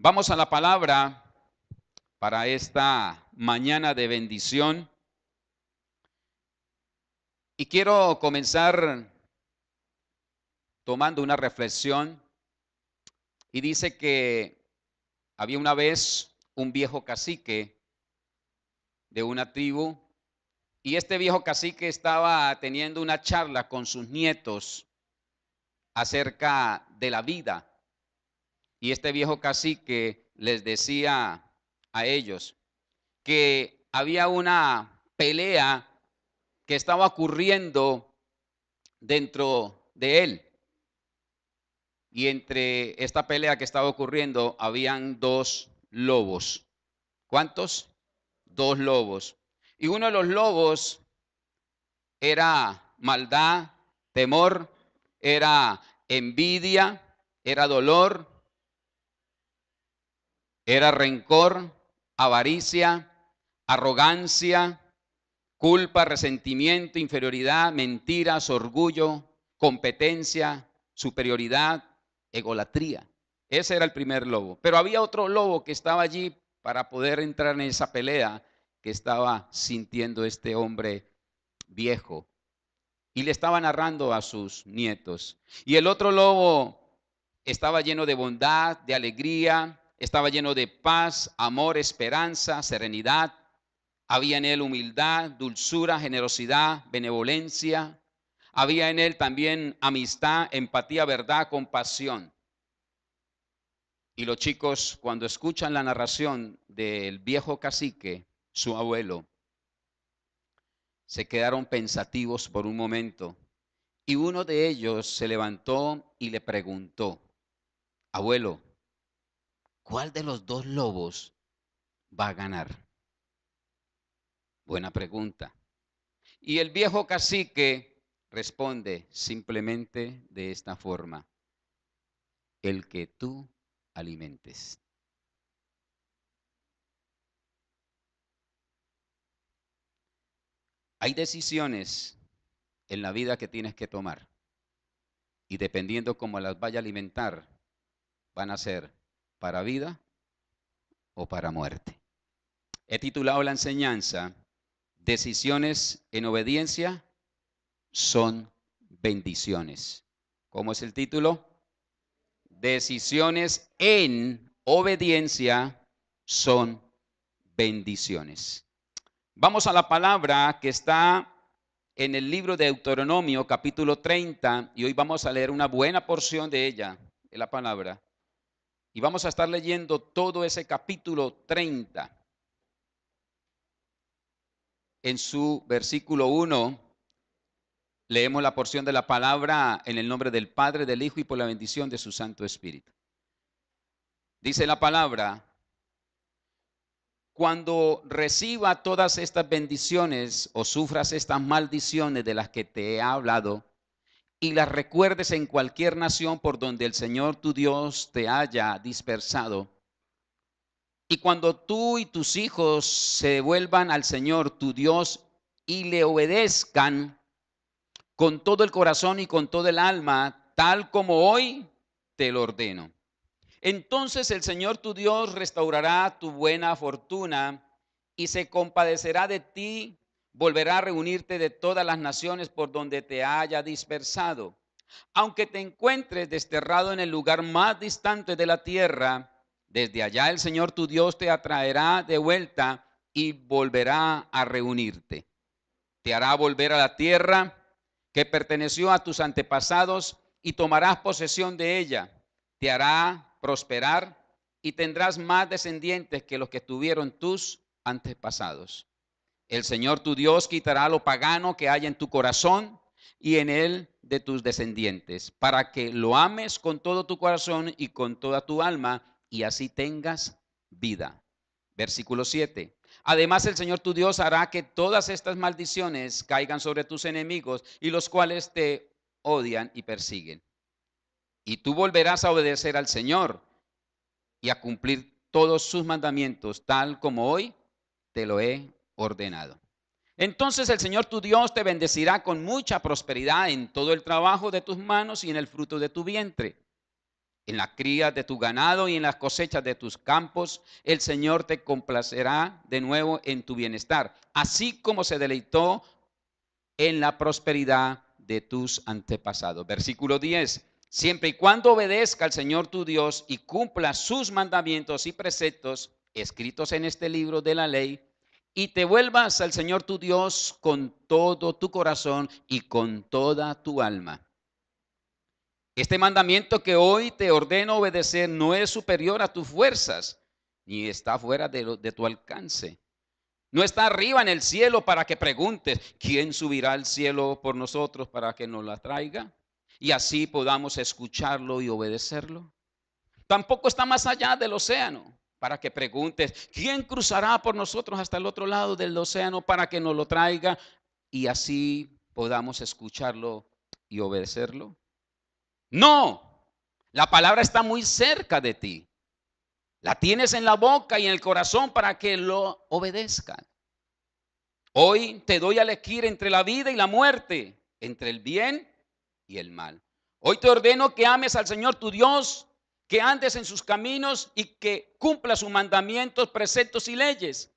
Vamos a la palabra para esta mañana de bendición. Y quiero comenzar tomando una reflexión. Y dice que había una vez un viejo cacique de una tribu. Y este viejo cacique estaba teniendo una charla con sus nietos acerca de la vida. Y este viejo cacique les decía a ellos que había una pelea que estaba ocurriendo dentro de él. Y entre esta pelea que estaba ocurriendo habían dos lobos. ¿Cuántos? Dos lobos. Y uno de los lobos era maldad, temor, era envidia, era dolor, era rencor, avaricia, arrogancia, culpa, resentimiento, inferioridad, mentiras, orgullo, competencia, superioridad, egolatría. Ese era el primer lobo. Pero había otro lobo que estaba allí para poder entrar en esa pelea que estaba sintiendo este hombre viejo. Y le estaba narrando a sus nietos. Y el otro lobo estaba lleno de bondad, de alegría, estaba lleno de paz, amor, esperanza, serenidad. Había en él humildad, dulzura, generosidad, benevolencia. Había en él también amistad, empatía, verdad, compasión. Y los chicos, cuando escuchan la narración del viejo cacique, su abuelo, se quedaron pensativos por un momento. Y uno de ellos se levantó y le preguntó: abuelo, ¿cuál de los dos lobos va a ganar? Buena pregunta. Y el viejo cacique responde simplemente de esta forma: el que tú alimentes. Hay decisiones en la vida que tienes que tomar y dependiendo cómo las vaya a alimentar, van a ser para vida o para muerte. He titulado la enseñanza: decisiones en obediencia son bendiciones. ¿Cómo es el título? Decisiones en obediencia son bendiciones. Vamos a la palabra que está en el libro de Deuteronomio, capítulo 30, y hoy vamos a leer una buena porción de ella, de la palabra. Y vamos a estar leyendo todo ese capítulo 30. En su versículo 1 leemos la porción de la palabra en el nombre del Padre, del Hijo y por la bendición de su Santo Espíritu. Dice la palabra: cuando reciba todas estas bendiciones o sufras estas maldiciones de las que te he hablado y las recuerdes en cualquier nación por donde el Señor tu Dios te haya dispersado, y cuando tú y tus hijos se vuelvan al Señor tu Dios y le obedezcan con todo el corazón y con todo el alma, tal como hoy te lo ordeno, entonces el Señor tu Dios restaurará tu buena fortuna y se compadecerá de ti, volverá a reunirte de todas las naciones por donde te haya dispersado. Aunque te encuentres desterrado en el lugar más distante de la tierra, desde allá el Señor tu Dios te atraerá de vuelta y volverá a reunirte. Te hará volver a la tierra que perteneció a tus antepasados y tomarás posesión de ella. Te hará prosperar y tendrás más descendientes que los que tuvieron tus antepasados. El Señor tu Dios quitará lo pagano que haya en tu corazón y en él de tus descendientes, para que lo ames con todo tu corazón y con toda tu alma, y así tengas vida. Versículo 7. Además el Señor tu Dios hará que todas estas maldiciones caigan sobre tus enemigos y los cuales te odian y persiguen. Y tú volverás a obedecer al Señor y a cumplir todos sus mandamientos, tal como hoy te lo he ordenado. Entonces el Señor tu Dios te bendecirá con mucha prosperidad en todo el trabajo de tus manos y en el fruto de tu vientre, en la cría de tu ganado y en las cosechas de tus campos. El Señor te complacerá de nuevo en tu bienestar, así como se deleitó en la prosperidad de tus antepasados. Versículo 10. Siempre y cuando obedezca al Señor tu Dios y cumpla sus mandamientos y preceptos escritos en este libro de la ley, y te vuelvas al Señor tu Dios con todo tu corazón y con toda tu alma. Este mandamiento que hoy te ordeno obedecer no es superior a tus fuerzas, ni está fuera de tu alcance. No está arriba en el cielo para que preguntes, ¿quién subirá al cielo por nosotros para que nos la traiga? Y así podamos escucharlo y obedecerlo. Tampoco está más allá del océano para que preguntes, ¿quién cruzará por nosotros hasta el otro lado del océano para que nos lo traiga? Y así podamos escucharlo y obedecerlo. No, la palabra está muy cerca de ti. La tienes en la boca y en el corazón para que lo obedezcan. Hoy te doy a elegir entre la vida y la muerte, entre el bien y el mal. Hoy te ordeno que ames al Señor tu Dios, que andes en sus caminos y que cumpla sus mandamientos, preceptos y leyes.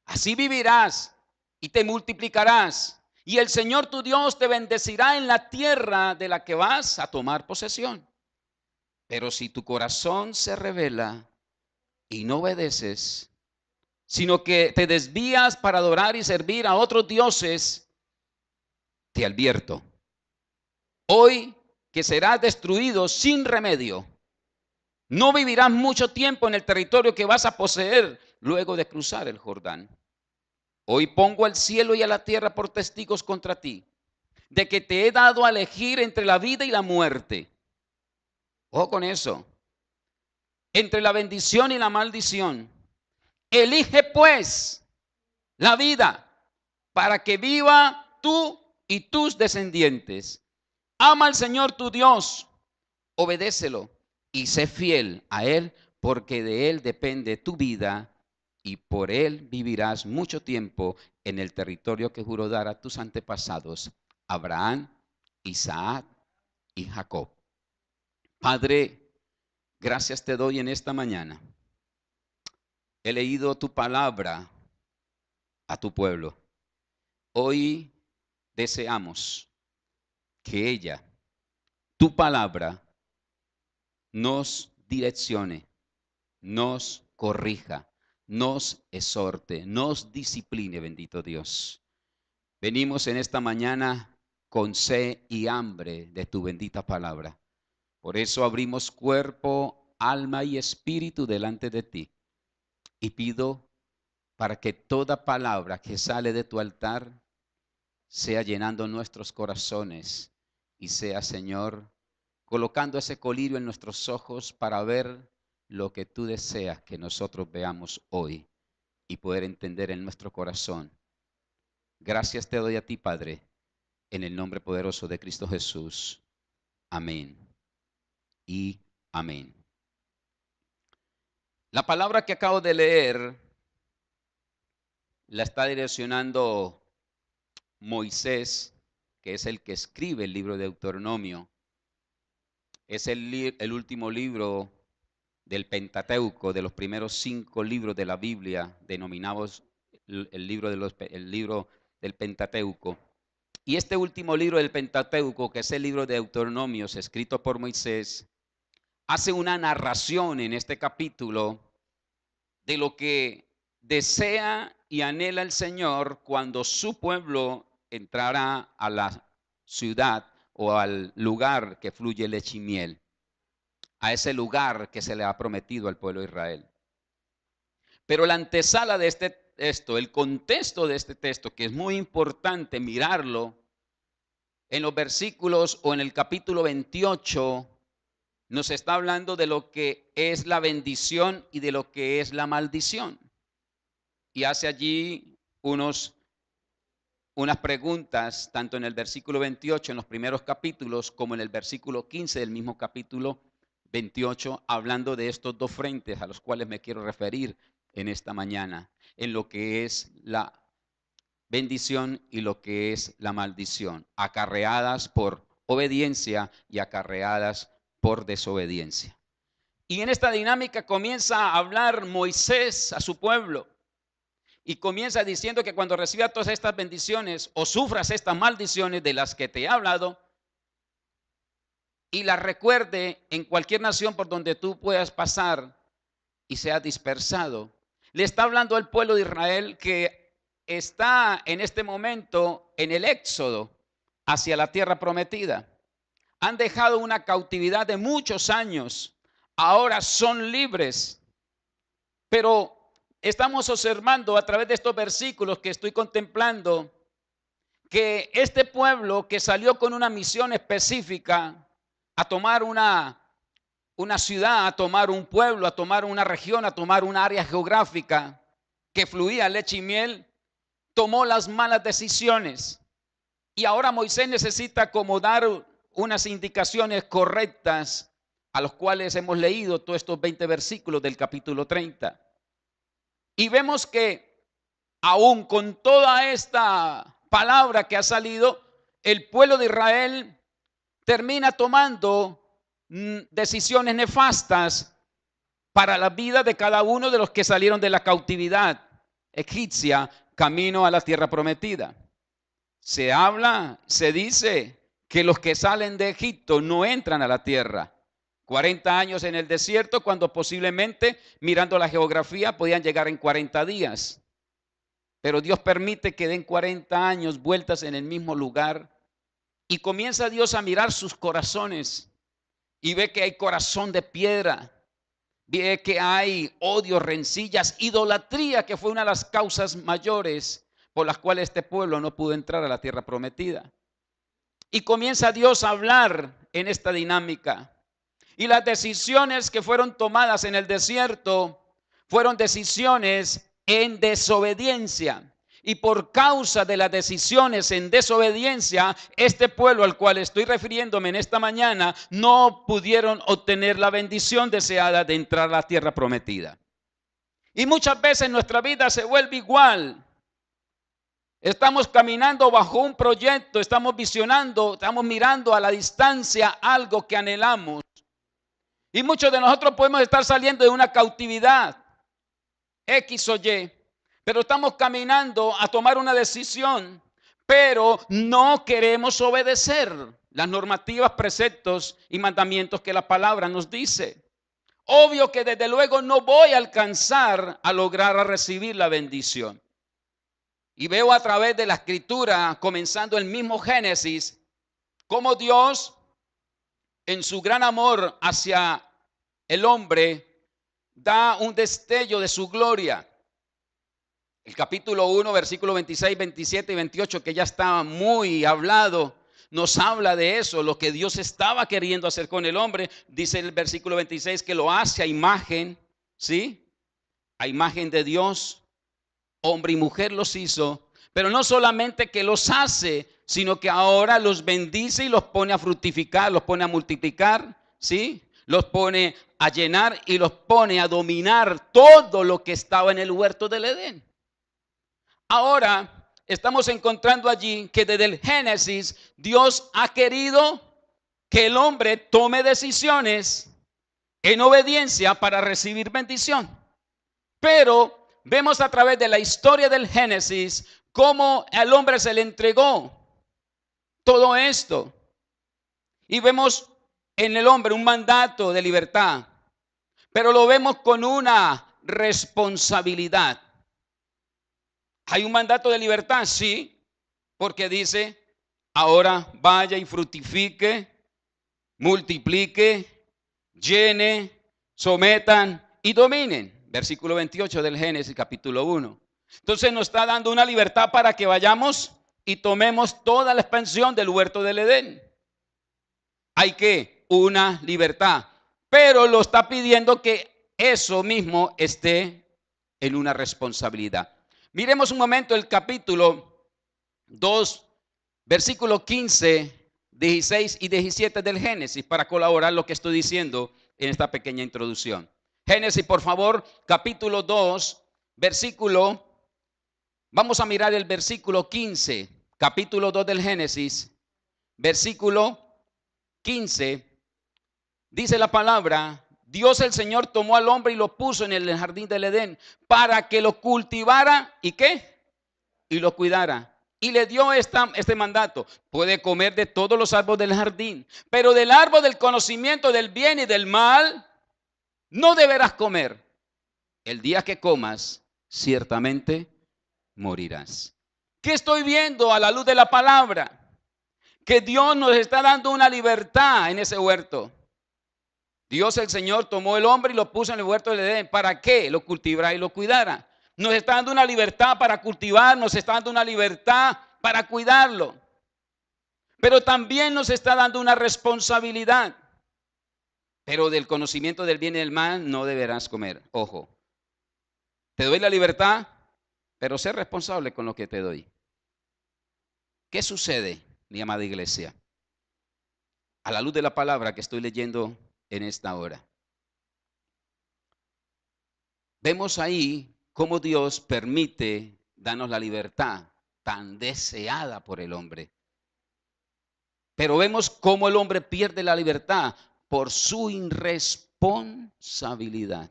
Así vivirás y te multiplicarás. Y el Señor tu Dios te bendecirá en la tierra de la que vas a tomar posesión. Pero si tu corazón se rebela y no obedeces, sino que te desvías para adorar y servir a otros dioses, te advierto hoy que serás destruido sin remedio. No vivirás mucho tiempo en el territorio que vas a poseer luego de cruzar el Jordán. Hoy pongo al cielo y a la tierra por testigos contra ti, de que te he dado a elegir entre la vida y la muerte. Ojo con eso. Entre la bendición y la maldición. Elige pues la vida para que viva tú y tus descendientes. Ama al Señor tu Dios, obedécelo y sé fiel a Él, porque de Él depende tu vida y por Él vivirás mucho tiempo en el territorio que juró dar a tus antepasados, Abraham, Isaac y Jacob. Padre, gracias te doy en esta mañana. He leído tu palabra a tu pueblo. Hoy deseamos que ella, tu palabra, nos direccione, nos corrija, nos exhorte, nos discipline, bendito Dios. Venimos en esta mañana con sed y hambre de tu bendita palabra. Por eso abrimos cuerpo, alma y espíritu delante de ti. Y pido para que toda palabra que sale de tu altar sea llenando nuestros corazones y sea, Señor, colocando ese colirio en nuestros ojos para ver lo que tú deseas que nosotros veamos hoy y poder entender en nuestro corazón. Gracias te doy a ti, Padre, en el nombre poderoso de Cristo Jesús. Amén y amén. La palabra que acabo de leer la está direccionando Moisés, que es el que escribe el libro de Deuteronomio. Es el último libro del Pentateuco, de los primeros 5 libros de la Biblia, denominados el libro del Pentateuco. Y este último libro del Pentateuco, que es el libro de Deuteronomios, escrito por Moisés, hace una narración en este capítulo de lo que desea y anhela el Señor cuando su pueblo entrara a la ciudad o al lugar que fluye leche y miel, a ese lugar que se le ha prometido al pueblo de Israel. Pero la antesala de este texto, el contexto de este texto, que es muy importante mirarlo, en los versículos o en el capítulo 28, nos está hablando de lo que es la bendición y de lo que es la maldición. Y hace allí unas preguntas, tanto en el versículo 28, en los primeros capítulos, como en el versículo 15 del mismo capítulo 28, hablando de estos dos frentes a los cuales me quiero referir en esta mañana, en lo que es la bendición y lo que es la maldición, acarreadas por obediencia y acarreadas por desobediencia. Y en esta dinámica comienza a hablar Moisés a su pueblo. Y comienza diciendo que cuando reciba todas estas bendiciones o sufras estas maldiciones de las que te he hablado, y las recuerde en cualquier nación por donde tú puedas pasar y seas dispersado. Le está hablando al pueblo de Israel que está en este momento en el éxodo hacia la tierra prometida. Han dejado una cautividad de muchos años. Ahora son libres. Pero estamos observando a través de estos versículos que estoy contemplando que este pueblo que salió con una misión específica a tomar una ciudad, a tomar un pueblo, a tomar una región, a tomar un área geográfica que fluía leche y miel, tomó las malas decisiones. Y ahora Moisés necesita como dar unas indicaciones correctas a los cuales hemos leído todos estos 20 versículos del capítulo 30. Y vemos que aún con toda esta palabra que ha salido, el pueblo de Israel termina tomando decisiones nefastas para la vida de cada uno de los que salieron de la cautividad egipcia camino a la tierra prometida. Se habla, se dice que los que salen de Egipto no entran a la tierra. 40 años en el desierto, cuando posiblemente, mirando la geografía, podían llegar en 40 días. Pero Dios permite que den 40 años vueltas en el mismo lugar. Y comienza Dios a mirar sus corazones y ve que hay corazón de piedra. Ve que hay odio, rencillas, idolatría, que fue una de las causas mayores por las cuales este pueblo no pudo entrar a la tierra prometida. Y comienza Dios a hablar en esta dinámica. Y las decisiones que fueron tomadas en el desierto fueron decisiones en desobediencia. Y por causa de las decisiones en desobediencia, este pueblo al cual estoy refiriéndome en esta mañana, no pudieron obtener la bendición deseada de entrar a la tierra prometida. Y muchas veces nuestra vida se vuelve igual. Estamos caminando bajo un proyecto, estamos visionando, estamos mirando a la distancia algo que anhelamos. Y muchos de nosotros podemos estar saliendo de una cautividad X o Y, pero estamos caminando a tomar una decisión, pero no queremos obedecer las normativas, preceptos y mandamientos que la palabra nos dice. Obvio que desde luego no voy a alcanzar a lograr a recibir la bendición. Y veo a través de la escritura, comenzando el mismo Génesis, cómo Dios, en su gran amor hacia el hombre, da un destello de su gloria. El capítulo 1, versículos 26, 27 y 28, que ya está muy hablado, nos habla de eso, lo que Dios estaba queriendo hacer con el hombre. Dice el versículo 26 que lo hace a imagen, ¿sí? A imagen de Dios, hombre y mujer los hizo, pero no solamente que los hace, sino que ahora los bendice y los pone a fructificar, los pone a multiplicar, ¿sí? Los pone a llenar y los pone a dominar todo lo que estaba en el huerto del Edén. Ahora estamos encontrando allí que desde el Génesis Dios ha querido que el hombre tome decisiones en obediencia para recibir bendición. Pero vemos a través de la historia del Génesis cómo al hombre se le entregó todo esto. Y vemos en el hombre un mandato de libertad, pero lo vemos con una responsabilidad. Hay un mandato de libertad, sí, porque dice, ahora vaya y fructifique, multiplique, llene, sometan y dominen. Versículo 28 del Génesis capítulo 1. Entonces nos está dando una libertad para que vayamos y tomemos toda la expansión del huerto del Edén. Hay que una libertad, pero lo está pidiendo que eso mismo esté en una responsabilidad. Miremos un momento el capítulo 2, versículos 15, 16 y 17 del Génesis para colaborar lo que estoy diciendo en esta pequeña introducción. Génesis, por favor, capítulo 2, versículo, vamos a mirar el versículo 15, capítulo 2 del Génesis, versículo 15, dice la palabra, Dios el Señor tomó al hombre y lo puso en el jardín del Edén para que lo cultivara y ¿qué? Y lo cuidara. Y le dio este mandato: puede comer de todos los árboles del jardín, pero del árbol del conocimiento del bien y del mal no deberás comer. El día que comas, ciertamente morirás. ¿Qué estoy viendo a la luz de la palabra? Que Dios nos está dando una libertad en ese huerto. Dios el Señor tomó el hombre y lo puso en el huerto del Edén. ¿Para qué? Lo cultivara y lo cuidara. Nos está dando una libertad para cultivar, nos está dando una libertad para cuidarlo. Pero también nos está dando una responsabilidad. Pero del conocimiento del bien y del mal no deberás comer. Ojo, te doy la libertad, pero sé responsable con lo que te doy. ¿Qué sucede, mi amada iglesia? A la luz de la palabra que estoy leyendo en esta hora, vemos ahí cómo Dios permite darnos la libertad tan deseada por el hombre. Pero vemos cómo el hombre pierde la libertad por su irresponsabilidad.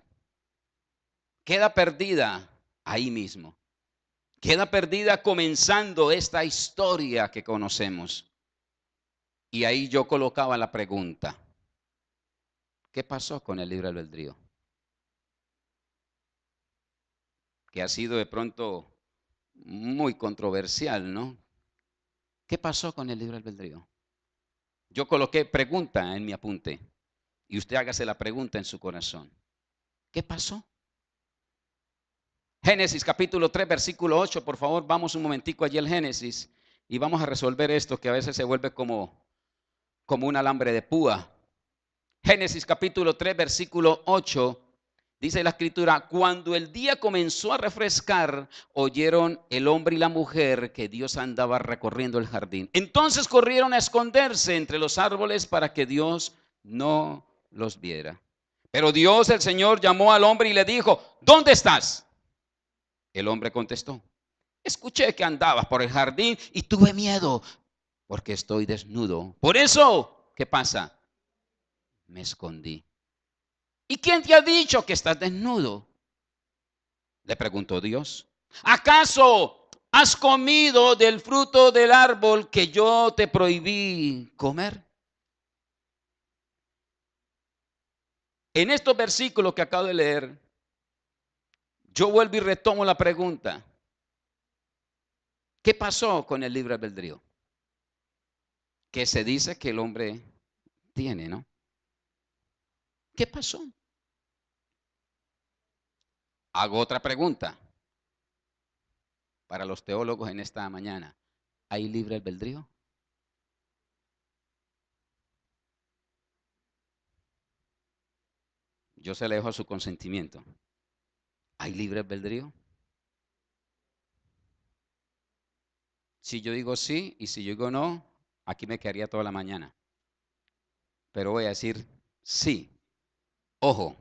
Queda perdida ahí mismo. Queda perdida comenzando esta historia que conocemos. Y ahí yo colocaba la pregunta: ¿qué pasó con el libre albedrío? Que ha sido de pronto muy controversial, ¿no? ¿Qué pasó con el libre albedrío? Yo coloqué pregunta en mi apunte y usted hágase la pregunta en su corazón. ¿Qué pasó? Génesis capítulo 3, versículo 8, por favor, vamos un momentico allí al Génesis y vamos a resolver esto que a veces se vuelve como un alambre de púa. Génesis capítulo 3, versículo 8, dice la escritura: cuando el día comenzó a refrescar, oyeron el hombre y la mujer que Dios andaba recorriendo el jardín. Entonces corrieron a esconderse entre los árboles para que Dios no los viera. Pero Dios el Señor llamó al hombre y le dijo: ¿dónde estás? El hombre contestó: escuché que andabas por el jardín y tuve miedo porque estoy desnudo. Por eso, ¿qué pasa? Me escondí. ¿Y quién te ha dicho que estás desnudo? Le preguntó Dios. ¿Acaso has comido del fruto del árbol que yo te prohibí comer? En estos versículos que acabo de leer, yo vuelvo y retomo la pregunta: ¿qué pasó con el libre albedrío? Que se dice que el hombre tiene, ¿no? ¿Qué pasó? Hago otra pregunta para los teólogos en esta mañana: ¿hay libre albedrío? Yo se le dejo a su consentimiento. ¿Hay libre albedrío? Si yo digo sí y si yo digo no, aquí me quedaría toda la mañana. Pero voy a decir sí. Ojo,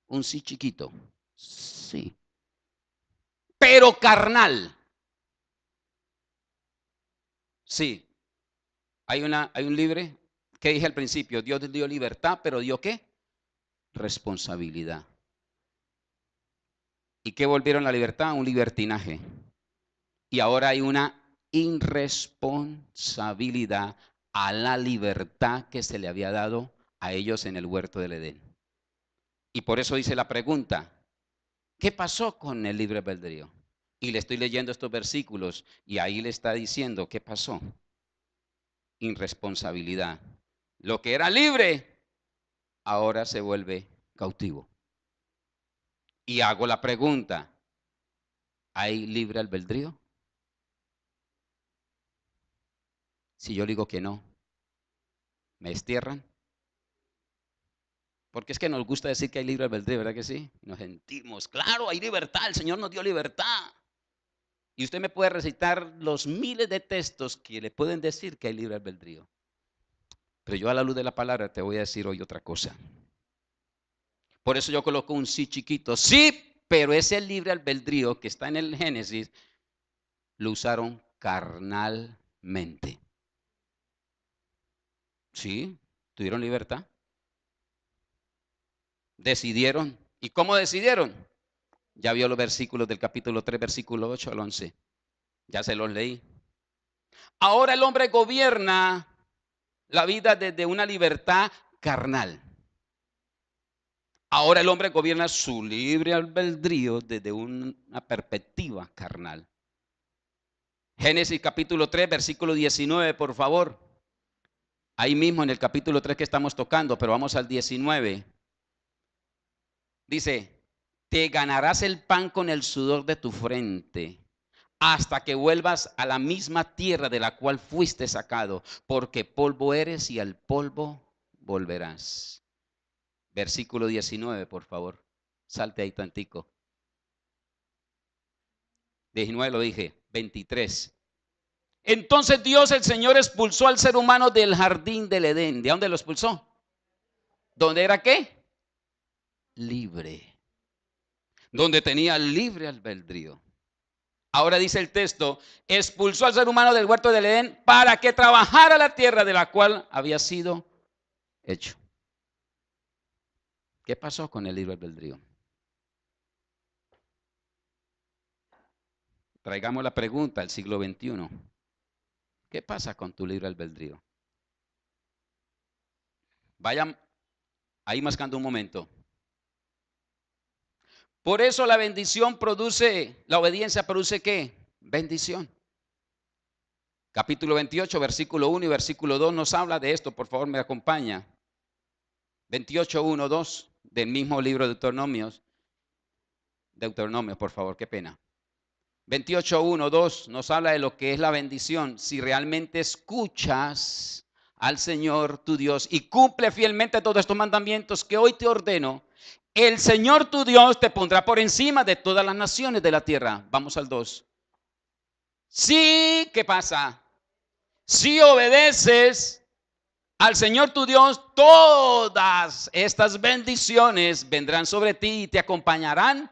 un sí chiquito. Sí. Pero carnal. Sí. Hay un libre. ¿Qué dije al principio? Dios dio libertad, pero dio ¿qué? Responsabilidad. ¿Y qué volvieron la libertad? Un libertinaje. Y ahora hay una irresponsabilidad a la libertad que se le había dado a ellos en el huerto del Edén. Y por eso dice la pregunta: ¿qué pasó con el libre albedrío? Y le estoy leyendo estos versículos y ahí le está diciendo qué pasó. Irresponsabilidad. Lo que era libre ahora se vuelve cautivo. Y hago la pregunta: ¿hay libre albedrío? Si yo digo que no, ¿me destierran? Porque es que nos gusta decir que hay libre albedrío, ¿verdad que sí? Nos sentimos, claro, hay libertad, el Señor nos dio libertad. Y usted me puede recitar los miles de textos que le pueden decir que hay libre albedrío. Pero yo a la luz de la palabra te voy a decir hoy otra cosa. Por eso yo coloco un sí chiquito. Sí, pero ese libre albedrío que está en el Génesis lo usaron carnalmente. ¿Sí? ¿Tuvieron libertad? Decidieron. ¿Y cómo decidieron? Ya vio los versículos del capítulo 3, versículo 8 al 11. Ya se los leí. Ahora el hombre gobierna la vida desde una libertad carnal. Ahora el hombre gobierna su libre albedrío desde una perspectiva carnal. Génesis capítulo 3, versículo 19, por favor. Ahí mismo en el capítulo 3 que estamos tocando, pero vamos al 19. Dice, te ganarás el pan con el sudor de tu frente, hasta que vuelvas a la misma tierra de la cual fuiste sacado, porque polvo eres y al polvo volverás. Versículo 19, por favor. Salte ahí tantico. 19 lo dije, 23. Entonces Dios el Señor expulsó al ser humano del jardín del Edén. ¿De dónde lo expulsó? ¿Dónde era qué? Libre. Donde tenía libre albedrío. Ahora dice el texto, expulsó al ser humano del huerto del Edén para que trabajara la tierra de la cual había sido hecho. ¿Qué pasó con el libre albedrío? Traigamos la pregunta al siglo XXI. ¿Qué pasa con tu libre albedrío? Vayan ahí mascando un momento. Por eso la bendición produce, la obediencia produce ¿qué? Bendición. Capítulo 28, versículo 1 y versículo 2 nos habla de esto. Por favor, me acompaña. 28, 1, 2 del mismo libro de Deuteronomio, por favor, qué pena. 28, 1, 2 nos habla de lo que es la bendición. Si realmente escuchas al Señor tu Dios y cumple fielmente todos estos mandamientos que hoy te ordeno, el Señor tu Dios te pondrá por encima de todas las naciones de la tierra. Vamos al 2. Sí, ¿qué pasa? Si obedeces al Señor tu Dios, todas estas bendiciones vendrán sobre ti y te acompañarán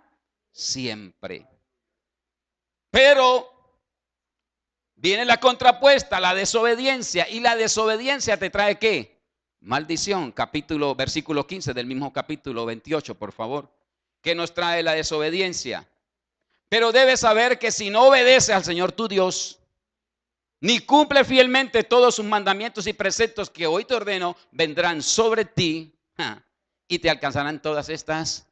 siempre. Pero viene la contrapuesta, la desobediencia. ¿Y la desobediencia te trae qué? Maldición. Versículo 15 del mismo capítulo 28, por favor. ¿Qué nos trae la desobediencia? Pero debes saber que si no obedeces al Señor tu Dios, ni cumple fielmente todos sus mandamientos y preceptos que hoy te ordeno, vendrán sobre ti y te alcanzarán todas estas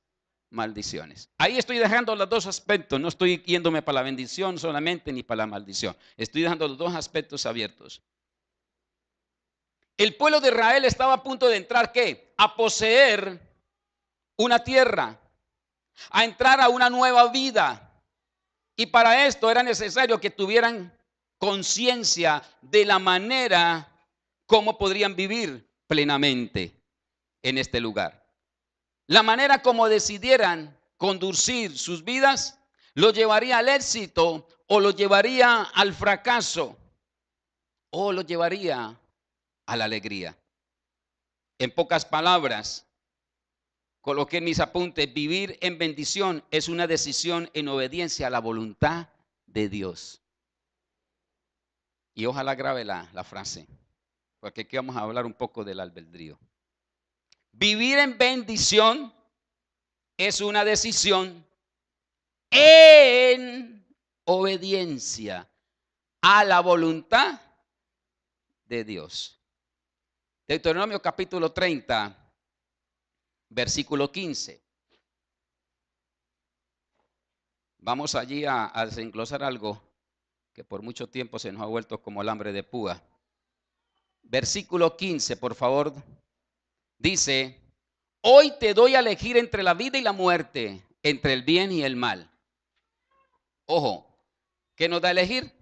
maldiciones. Ahí estoy dejando los dos aspectos, no estoy yéndome para la bendición solamente ni para la maldición. Estoy dejando los dos aspectos abiertos. El pueblo de Israel estaba a punto de entrar, ¿qué? A poseer una tierra, a entrar a una nueva vida. Y para esto era necesario que tuvieran conciencia de la manera como podrían vivir plenamente en este lugar. La manera como decidieran conducir sus vidas los llevaría al éxito o los llevaría al fracaso o los llevaría a la alegría. En pocas palabras, coloqué en mis apuntes, vivir en bendición es una decisión en obediencia a la voluntad de Dios. Y ojalá grabe la frase, porque aquí vamos a hablar un poco del albedrío. Vivir en bendición es una decisión en obediencia a la voluntad de Dios. Deuteronomio capítulo 30, versículo 15. Vamos allí a desenglosar algo que por mucho tiempo se nos ha vuelto como el hambre de púa. Versículo 15, por favor, dice: hoy te doy a elegir entre la vida y la muerte, entre el bien y el mal. Ojo, ¿qué nos da a elegir?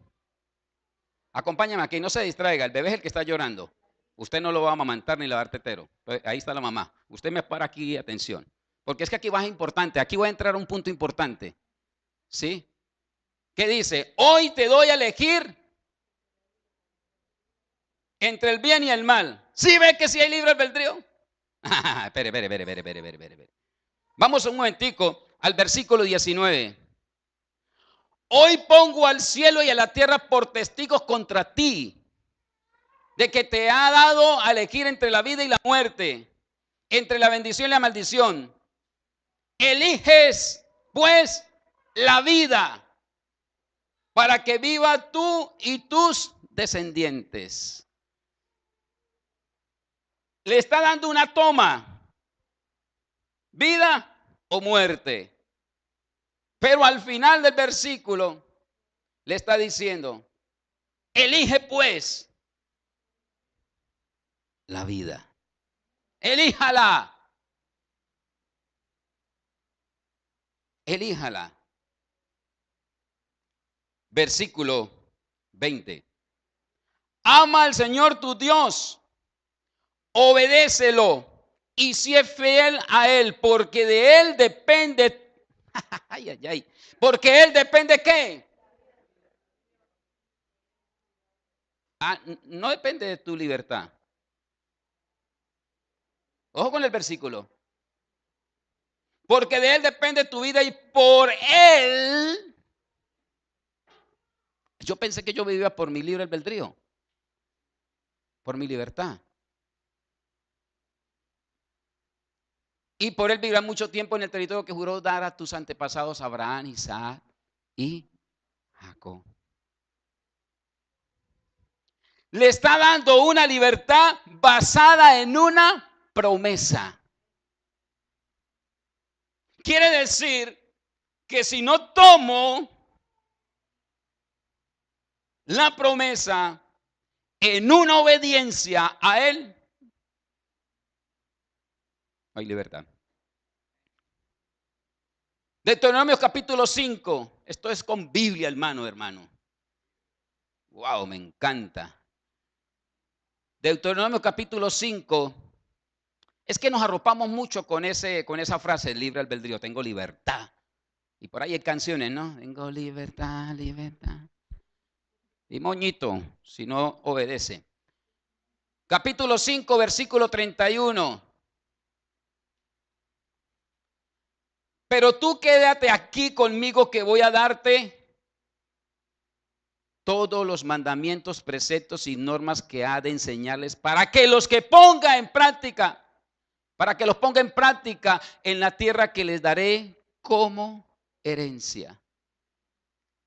Acompáñame aquí, no se distraiga, el bebé es el que está llorando. Usted no lo va a amamantar ni le va a dar tetero. Ahí está la mamá. Usted me para aquí, atención. Porque es que aquí va a importante, aquí voy a entrar a un punto importante. ¿Sí? ¿Qué dice? Hoy te doy a elegir entre el bien y el mal. ¿Sí ve que sí hay libre albedrío? Espere. Vamos un momentico al versículo 19. Hoy pongo al cielo y a la tierra por testigos contra ti, de que te ha dado a elegir entre la vida y la muerte, entre la bendición y la maldición. Eliges pues la vida para que viva tú y tus descendientes. Le está dando una toma, vida o muerte. Pero al final del versículo le está diciendo, elige pues la vida. Elíjala. Elíjala. Versículo 20. Ama al Señor tu Dios, obedécelo y sé fiel a Él, porque de Él depende. Ay, ay, ay. Porque Él depende ¿qué? No depende de tu libertad. Ojo con el versículo. Porque de Él depende tu vida y por Él. Yo pensé que yo vivía por mi libre albedrío, por mi libertad. Y por Él vivirá mucho tiempo en el territorio que juró dar a tus antepasados Abraham, Isaac y Jacob. Le está dando una libertad basada en una promesa. Quiere decir que si no tomo la promesa en una obediencia a Él, no hay libertad. Deuteronomio capítulo 5. Esto es con Biblia, hermano. Wow, me encanta. Deuteronomio capítulo 5. Es que nos arropamos mucho con esa frase, libre albedrío, tengo libertad. Y por ahí hay canciones, ¿no? Tengo libertad, libertad. Y moñito, si no obedece. Capítulo 5, versículo 31. Pero tú quédate aquí conmigo que voy a darte todos los mandamientos, preceptos y normas que ha de enseñarles para que los ponga en práctica en la tierra que les daré como herencia.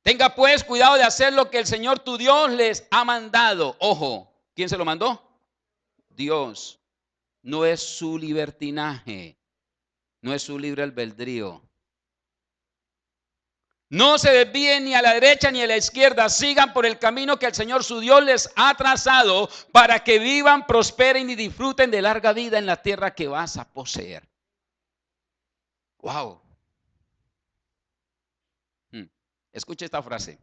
Tenga pues cuidado de hacer lo que el Señor tu Dios les ha mandado. Ojo, ¿quién se lo mandó? Dios. No es su libertinaje, no es su libre albedrío. No se desvíen ni a la derecha ni a la izquierda, sigan por el camino que el Señor su Dios les ha trazado para que vivan, prosperen y disfruten de larga vida en la tierra que vas a poseer. Wow. Escuche esta frase.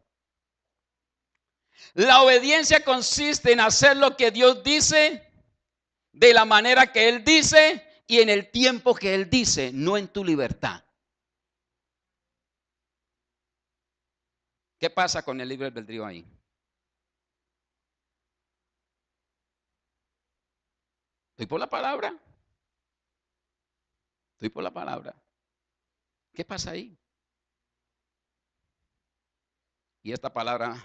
La obediencia consiste en hacer lo que Dios dice, de la manera que Él dice y en el tiempo que Él dice, no en tu libertad. ¿Qué pasa con el libre albedrío ahí? ¿Estoy por la palabra? ¿Estoy por la palabra? ¿Qué pasa ahí? Y esta palabra,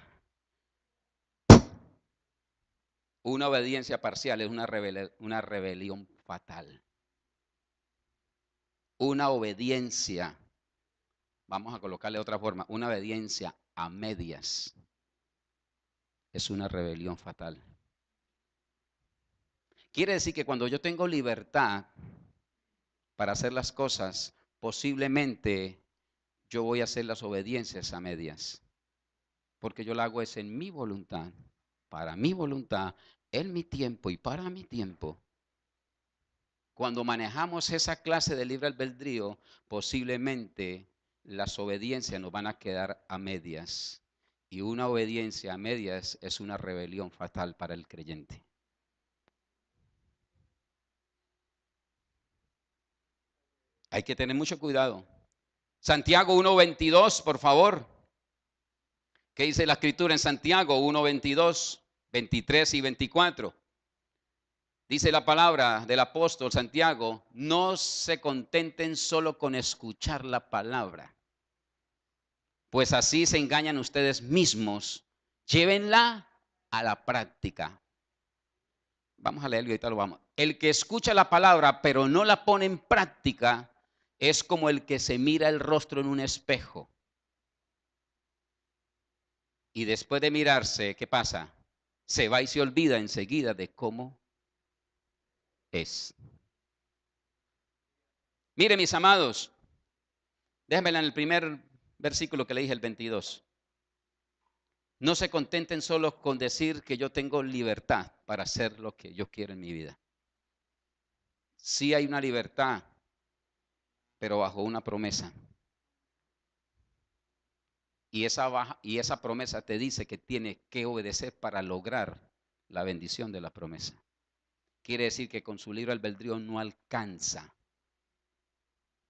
una obediencia parcial es una rebelión fatal. Una obediencia, vamos a colocarle otra forma, una obediencia a medias es una rebelión fatal. Quiere decir que cuando yo tengo libertad para hacer las cosas, posiblemente yo voy a hacer las obediencias a medias. Porque yo la hago es en mi voluntad, para mi voluntad, en mi tiempo y para mi tiempo. Cuando manejamos esa clase de libre albedrío, posiblemente las obediencias nos van a quedar a medias. Y una obediencia a medias es una rebelión fatal para el creyente. Hay que tener mucho cuidado. Santiago 1:22, por favor. ¿Qué dice la escritura en Santiago 1:22, 23 y 24? Dice la palabra del apóstol Santiago, no se contenten solo con escuchar la palabra, pues así se engañan ustedes mismos. Llévenla a la práctica. Vamos a leerlo y ahorita lo vamos. El que escucha la palabra pero no la pone en práctica es como el que se mira el rostro en un espejo. Y después de mirarse, ¿qué pasa? Se va y se olvida enseguida de cómo es. Mire, mis amados, déjenmela en el primer versículo que le dije, el 22. No se contenten solo con decir que yo tengo libertad para hacer lo que yo quiero en mi vida. Sí hay una libertad, pero bajo una promesa. Y esa promesa te dice que tiene que obedecer para lograr la bendición de la promesa. Quiere decir que con su libre albedrío no alcanza,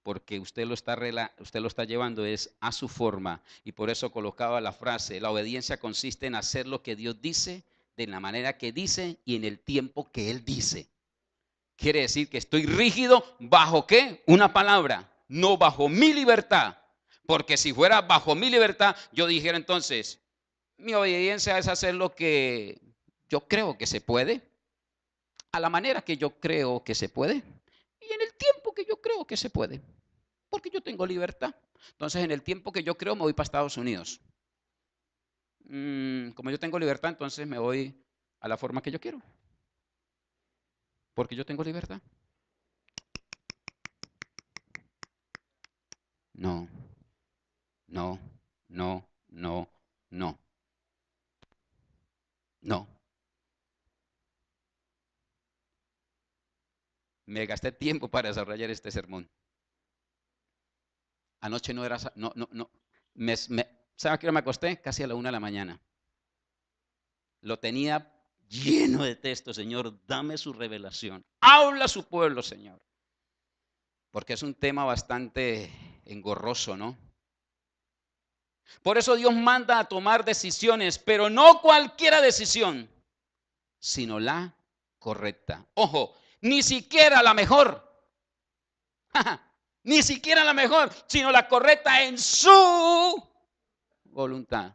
porque usted lo está llevando es a su forma, y por eso colocaba la frase: la obediencia consiste en hacer lo que Dios dice, de la manera que dice y en el tiempo que Él dice. Quiere decir que estoy rígido bajo ¿qué? Una palabra, no bajo mi libertad. Porque si fuera bajo mi libertad, yo dijera entonces, mi obediencia es hacer lo que yo creo que se puede, a la manera que yo creo que se puede y en el tiempo que yo creo que se puede, porque yo tengo libertad. Entonces, en el tiempo que yo creo, me voy para Estados Unidos. Como yo tengo libertad, entonces me voy a la forma que yo quiero, porque yo tengo libertad. No, no, no, no, no, no. Me gasté tiempo para desarrollar este sermón. Anoche no era, no. ¿Sabe a qué hora me acosté? Casi a la 1 de la mañana. Lo tenía lleno de texto. Señor, dame su revelación. Habla a su pueblo, Señor. Porque es un tema bastante engorroso, ¿no? Por eso Dios manda a tomar decisiones, pero no cualquier decisión, sino la correcta. Ojo, ni siquiera la mejor. Ni siquiera la mejor, sino la correcta en su voluntad.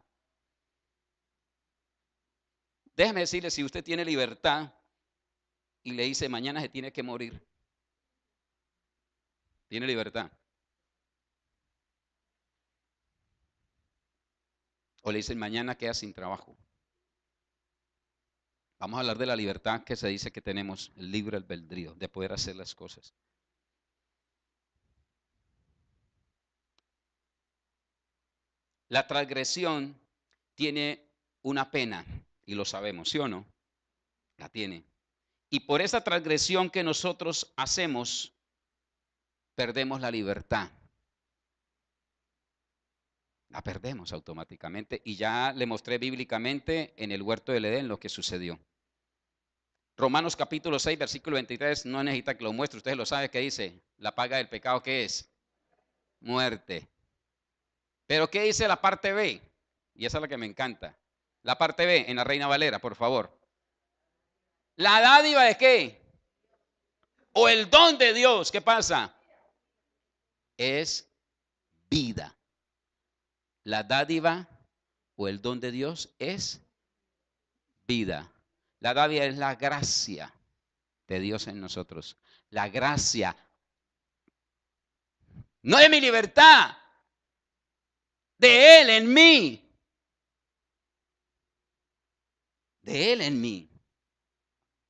Déjeme decirle, si usted tiene libertad y le dice mañana se tiene que morir, tiene libertad. O le dicen mañana queda sin trabajo. Vamos a hablar de la libertad que se dice que tenemos, el libre albedrío, de poder hacer las cosas. La transgresión tiene una pena, y lo sabemos, ¿sí o no? La tiene. Y por esa transgresión que nosotros hacemos, perdemos la libertad. La perdemos automáticamente. Y ya le mostré bíblicamente en el huerto del Edén lo que sucedió. Romanos capítulo 6, versículo 23, no necesita que lo muestre, ustedes lo saben que dice, la paga del pecado, ¿qué es? Muerte. Pero ¿qué dice la parte B? Y esa es la que me encanta. La parte B en la Reina Valera, por favor. ¿La dádiva de qué? O el don de Dios, ¿qué pasa? Es vida. La dádiva o el don de Dios es vida. La dádiva es la gracia de Dios en nosotros. La gracia. No de mi libertad, de Él en mí. De Él en mí.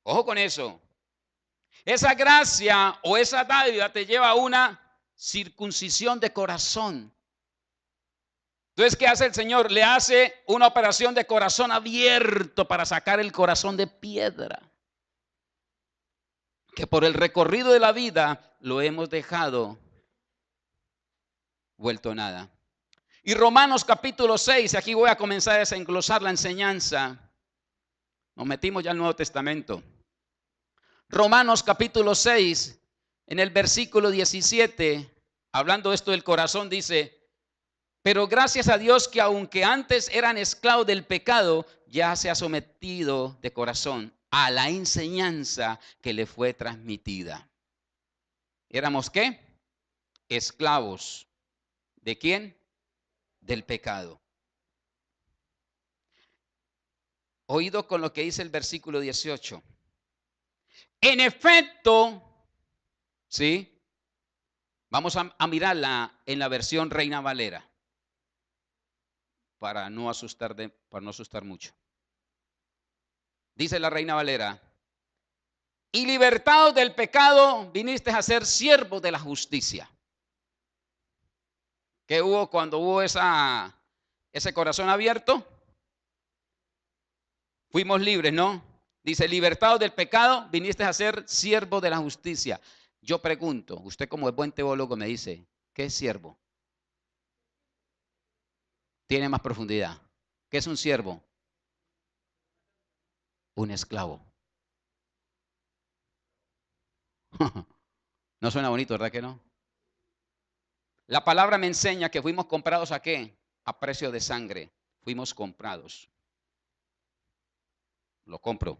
Ojo con eso. Esa gracia o esa dádiva te lleva a una circuncisión de corazón. Entonces, ¿qué hace el Señor? Le hace una operación de corazón abierto para sacar el corazón de piedra, que por el recorrido de la vida lo hemos dejado vuelto nada. Y Romanos capítulo 6, aquí voy a comenzar a desenglosar la enseñanza. Nos metimos ya al Nuevo Testamento. Romanos capítulo 6, en el versículo 17, hablando esto del corazón, dice: pero gracias a Dios que aunque antes eran esclavos del pecado, ya se ha sometido de corazón a la enseñanza que le fue transmitida. ¿Éramos qué? Esclavos. ¿De quién? Del pecado. Oído con lo que dice el versículo 18. En efecto, ¿sí? Vamos a mirarla en la versión Reina Valera para no asustar mucho. Dice la Reina Valera: y libertados del pecado, viniste a ser siervos de la justicia. ¿Qué hubo cuando hubo ese corazón abierto? Fuimos libres, ¿no? Dice, libertados del pecado, viniste a ser siervos de la justicia. Yo pregunto, usted como es buen teólogo me dice, ¿qué es siervo? Tiene más profundidad. ¿Qué es un siervo? Un esclavo. No suena bonito, ¿verdad que no? La palabra me enseña que fuimos comprados ¿a qué? A precio de sangre. Fuimos comprados. Lo compro.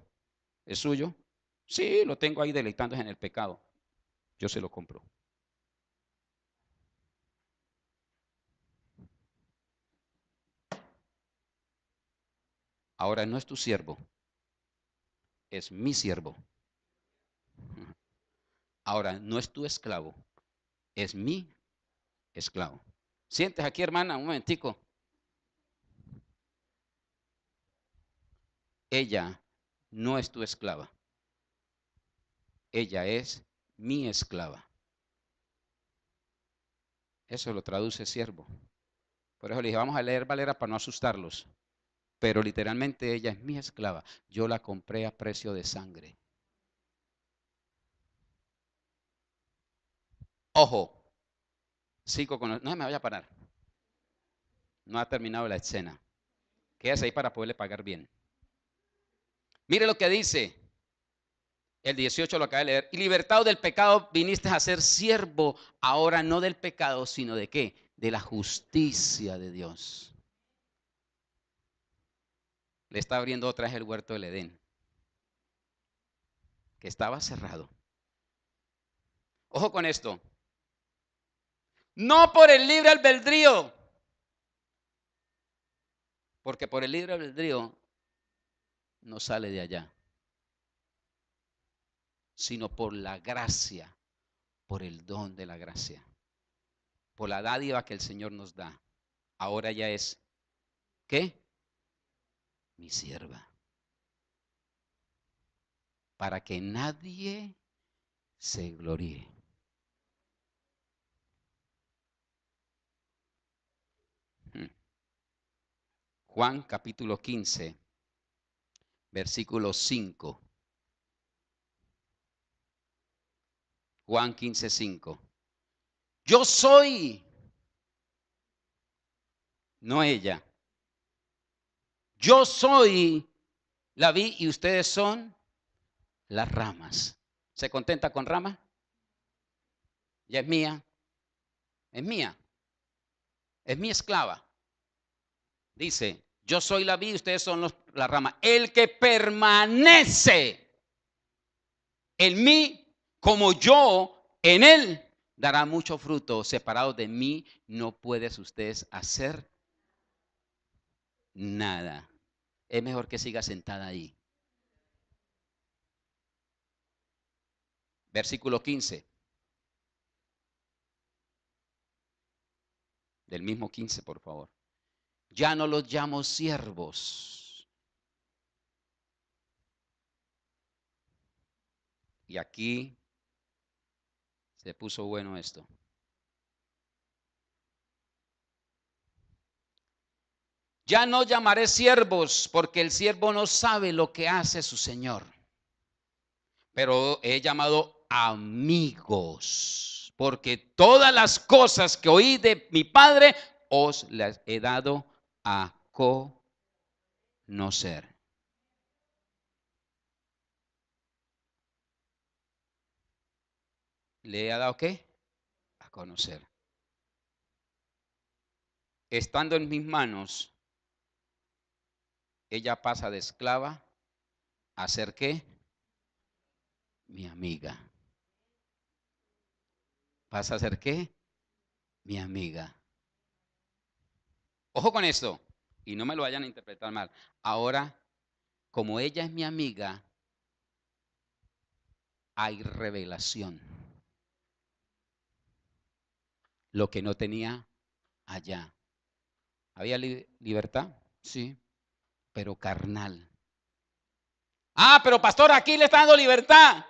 ¿Es suyo? Sí, lo tengo ahí deleitándose en el pecado. Yo se lo compro. Ahora no es tu siervo, es mi siervo. Ahora no es tu esclavo, es mi esclavo. ¿Sientes aquí, hermana? Un momentico. Ella no es tu esclava. Ella es mi esclava. Eso lo traduce siervo. Por eso le dije, vamos a leer Valera para no asustarlos. Pero literalmente ella es mi esclava. Yo la compré a precio de sangre. Ojo, no me vaya a parar. No ha terminado la escena. Quédese ahí para poderle pagar bien. Mire lo que dice. El 18 lo acaba de leer. Y libertado del pecado viniste a ser siervo, ahora no del pecado, sino de qué? De la justicia de Dios. Le está abriendo otra vez el huerto del Edén, que estaba cerrado. Ojo con esto. No por el libre albedrío, porque por el libre albedrío no sale de allá, sino por la gracia, por el don de la gracia, por la dádiva que el Señor nos da. Ahora ya es, ¿qué? Mi sierva. Para que nadie se gloríe. Juan capítulo 15, versículo 5. Juan 15, 5. Yo soy, no ella. Yo soy la vid y ustedes son las ramas. ¿Se contenta con rama? Ya es mía. Es mía. Es mi esclava. Dice, yo soy la vid y ustedes son la rama. El que permanece en mí, como yo en él, dará mucho fruto. Separados de mí, no puedes ustedes hacer nada. Es mejor que siga sentada ahí. Versículo 15. Del mismo 15, por favor. Ya no los llamo siervos. Y aquí se puso bueno esto. Ya no llamaré siervos, porque el siervo no sabe lo que hace su señor. Pero he llamado amigos, porque todas las cosas que oí de mi Padre os las he dado a conocer. ¿Le ha dado qué? A conocer. Estando en mis manos, ella pasa de esclava a ser qué? Mi amiga. ¿Pasa a ser qué? Mi amiga. Ojo con esto, y no me lo vayan a interpretar mal. Ahora, como ella es mi amiga, hay revelación. lo que no tenía allá. ¿Había libertad? Sí, pero carnal. Ah, pero pastor, aquí le está dando libertad.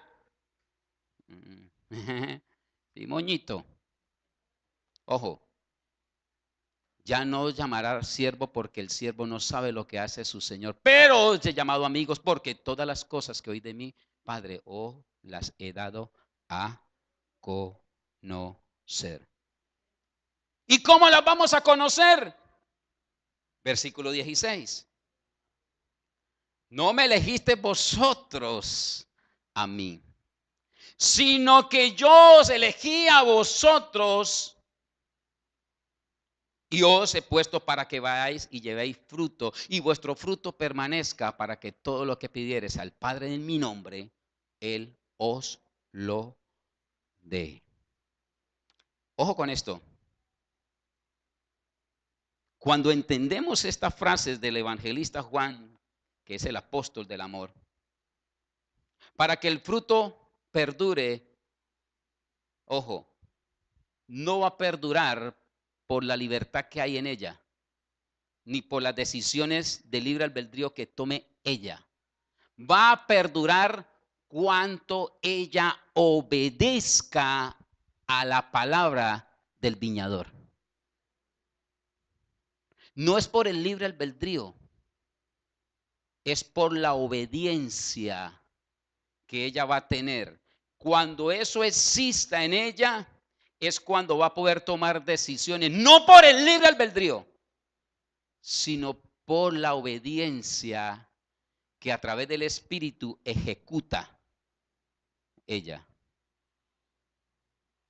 Sí, moñito. Ojo, ya no llamará siervo porque el siervo no sabe lo que hace su Señor, pero os he llamado amigos porque todas las cosas que oí de mí, Padre, os las he dado a conocer. ¿Y cómo las vamos a conocer? Versículo 16. No me elegiste vosotros a mí, sino que yo os elegí a vosotros y os he puesto para que vayáis y llevéis fruto y vuestro fruto permanezca, para que todo lo que pidiereis al Padre en mi nombre, Él os lo dé. Ojo con esto. Cuando entendemos estas frases del evangelista Juan, que es el apóstol del amor, para que el fruto perdure, ojo, no va a perdurar por la libertad que hay en ella, ni por las decisiones de libre albedrío que tome ella. Va a perdurar cuanto ella obedezca a la palabra del viñador. No es por el libre albedrío, es por la obediencia que ella va a tener. Cuando eso exista en ella, es cuando va a poder tomar decisiones, no por el libre albedrío, sino por la obediencia que a través del Espíritu ejecuta ella.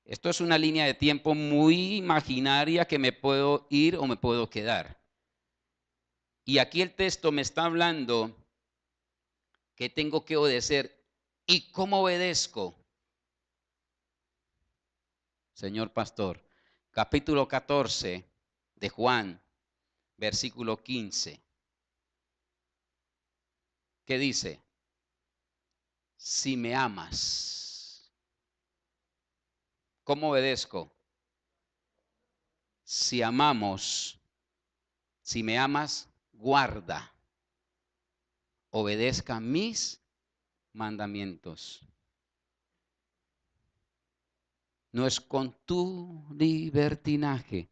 Esto es una línea de tiempo muy imaginaria que me puedo ir o me puedo quedar. Y aquí el texto me está hablando que tengo que obedecer. ¿Y cómo obedezco? Señor pastor, capítulo 14 de Juan, versículo 15. ¿Qué dice? Si me amas, ¿cómo obedezco? Si amamos, si me amas, guarda, obedezca mis mandamientos. No es con tu libertinaje,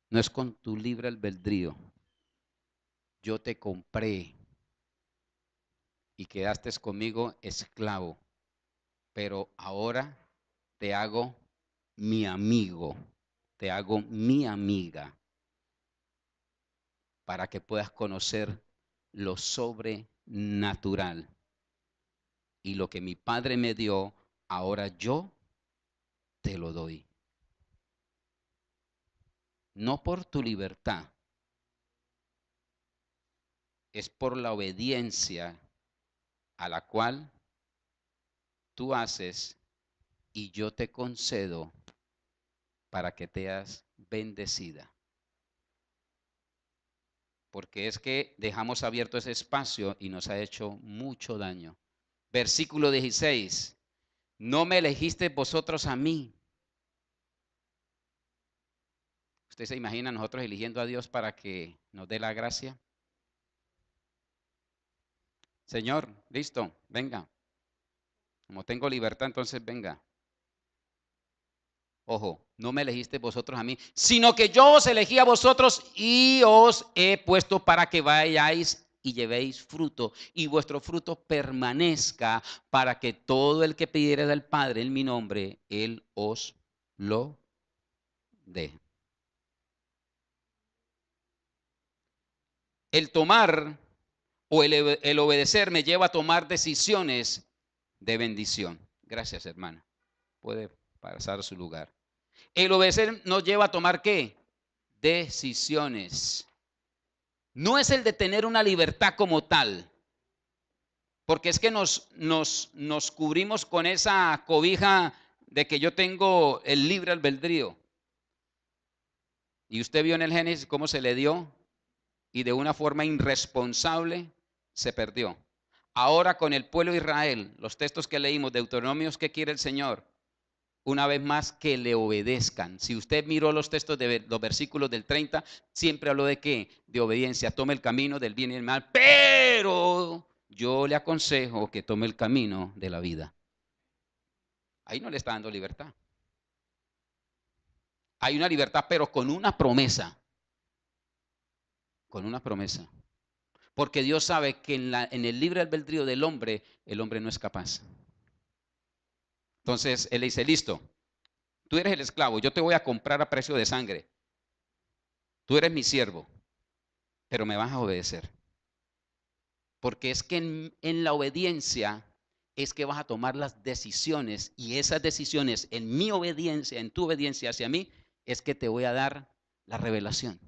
no es con tu libre albedrío. Yo te compré y quedaste conmigo esclavo, pero ahora te hago mi amigo, te hago mi amiga, para que puedas conocer lo sobrenatural. Y lo que mi Padre me dio, ahora yo te lo doy. No por tu libertad, es por la obediencia a la cual tú haces y yo te concedo para que te seas bendecida. Porque es que dejamos abierto ese espacio y nos ha hecho mucho daño. Versículo 16. No me elegiste vosotros a mí. ¿Usted se imagina nosotros eligiendo a Dios para que nos dé la gracia? Señor, listo, venga. Como tengo libertad, entonces venga. Ojo, no me elegiste vosotros a mí, sino que yo os elegí a vosotros y os he puesto para que vayáis y llevéis fruto y vuestro fruto permanezca, para que todo el que pidiere del Padre en mi nombre, Él os lo dé. El tomar o el obedecer me lleva a tomar decisiones de bendición. Gracias, hermana. Puede pasar a su lugar. El obedecer nos lleva a tomar ¿qué? Decisiones. No es el de tener una libertad como tal, porque es que nos cubrimos con esa cobija de que yo tengo el libre albedrío. Y usted vio en el Génesis cómo se le dio y de una forma irresponsable se perdió. Ahora con el pueblo de Israel, los textos que leímos, Deuteronomios, ¿qué quiere el Señor? una vez más, que le obedezcan. Si usted miró los textos de los versículos del 30, siempre habló de qué? De obediencia. Tome el camino del bien y el mal, pero yo le aconsejo que tome el camino de la vida. Ahí no le está dando libertad. Hay una libertad, pero con una promesa. Con una promesa. Porque Dios sabe que en el libre albedrío del hombre, el hombre no es capaz. Entonces Él le dice, listo, tú eres el esclavo, yo te voy a comprar a precio de sangre. Tú eres mi siervo, pero me vas a obedecer. Porque es que en la obediencia es que vas a tomar las decisiones, y esas decisiones en mi obediencia, en tu obediencia hacia mí, es que te voy a dar la revelación.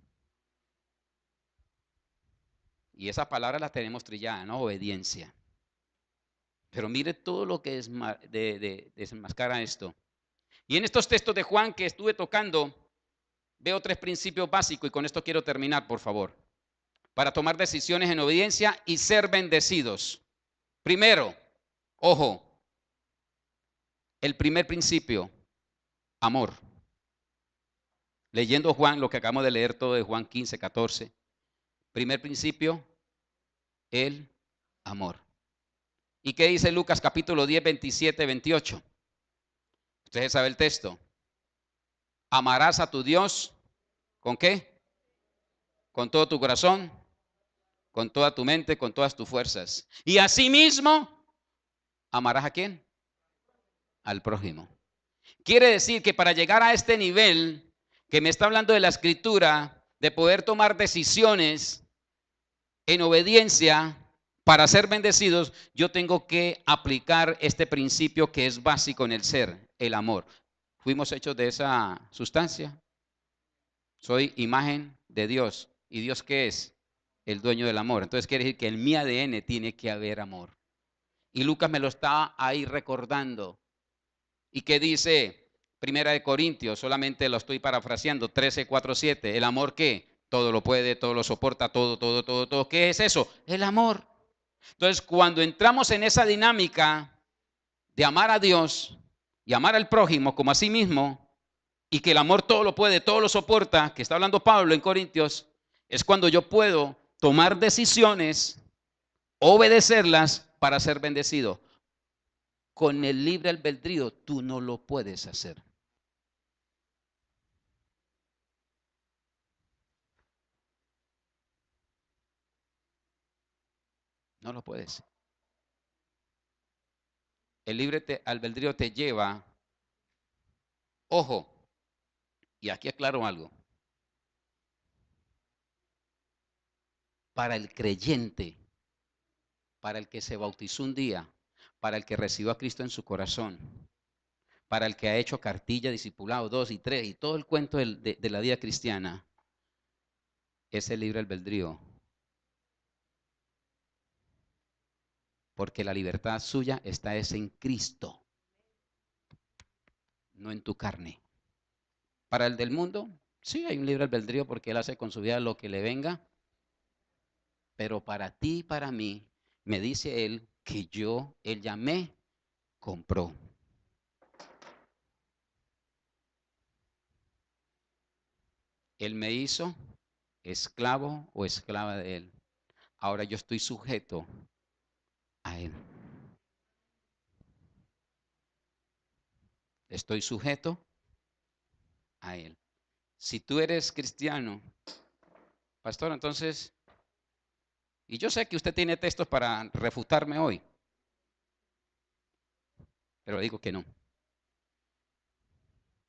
Y esa palabra la tenemos trillada, ¿no? Obediencia. Pero mire todo lo que desenmascara esto. Y en estos textos de Juan que estuve tocando, veo 3 principios básicos, y con esto quiero terminar, por favor. Para tomar decisiones en obediencia y ser bendecidos. Primero, ojo, el primer principio, amor. Leyendo Juan, lo que acabamos de leer todo de Juan 15, 14. Primer principio, el amor. ¿Y qué dice Lucas capítulo 10, 27, 28? Ustedes saben el texto. Amarás a tu Dios, ¿con qué? Con todo tu corazón, con toda tu mente, con todas tus fuerzas. Y asimismo, ¿amarás a quién? Al prójimo. Quiere decir que para llegar a este nivel que me está hablando de la Escritura, de poder tomar decisiones en obediencia para ser bendecidos, yo tengo que aplicar este principio que es básico en el ser, el amor. Fuimos hechos de esa sustancia. Soy imagen de Dios. ¿Y Dios qué es? El dueño del amor. Entonces quiere decir que en mi ADN tiene que haber amor. Y Lucas me lo está ahí recordando. ¿Y qué dice? Primera de Corintios, solamente lo estoy parafraseando, 13, 4, 7. ¿El amor qué? Todo lo puede, todo lo soporta, todo. ¿Qué es eso? El amor. Entonces, cuando entramos en esa dinámica de amar a Dios y amar al prójimo como a sí mismo, y que el amor todo lo puede, todo lo soporta, que está hablando Pablo en Corintios, es cuando yo puedo tomar decisiones, obedecerlas para ser bendecido. Con el libre albedrío tú no lo puedes hacer. No lo puedes. El libre albedrío te lleva, ojo, y aquí aclaro algo. Para el creyente, para el que se bautizó un día, para el que recibió a Cristo en su corazón, para el que ha hecho cartilla, discipulado 2 y 3 y todo el cuento de la vida cristiana, es el libre albedrío. Porque la libertad suya está en Cristo, no en tu carne. Para el del mundo, sí hay un libre albedrío porque él hace con su vida lo que le venga. Pero para ti y para mí, me dice él que él ya me compró. Él me hizo esclavo o esclava de él. Ahora yo estoy sujeto a él. Estoy sujeto a él. Si tú eres cristiano, pastor, entonces, y yo sé que usted tiene textos para refutarme hoy, pero le digo que no.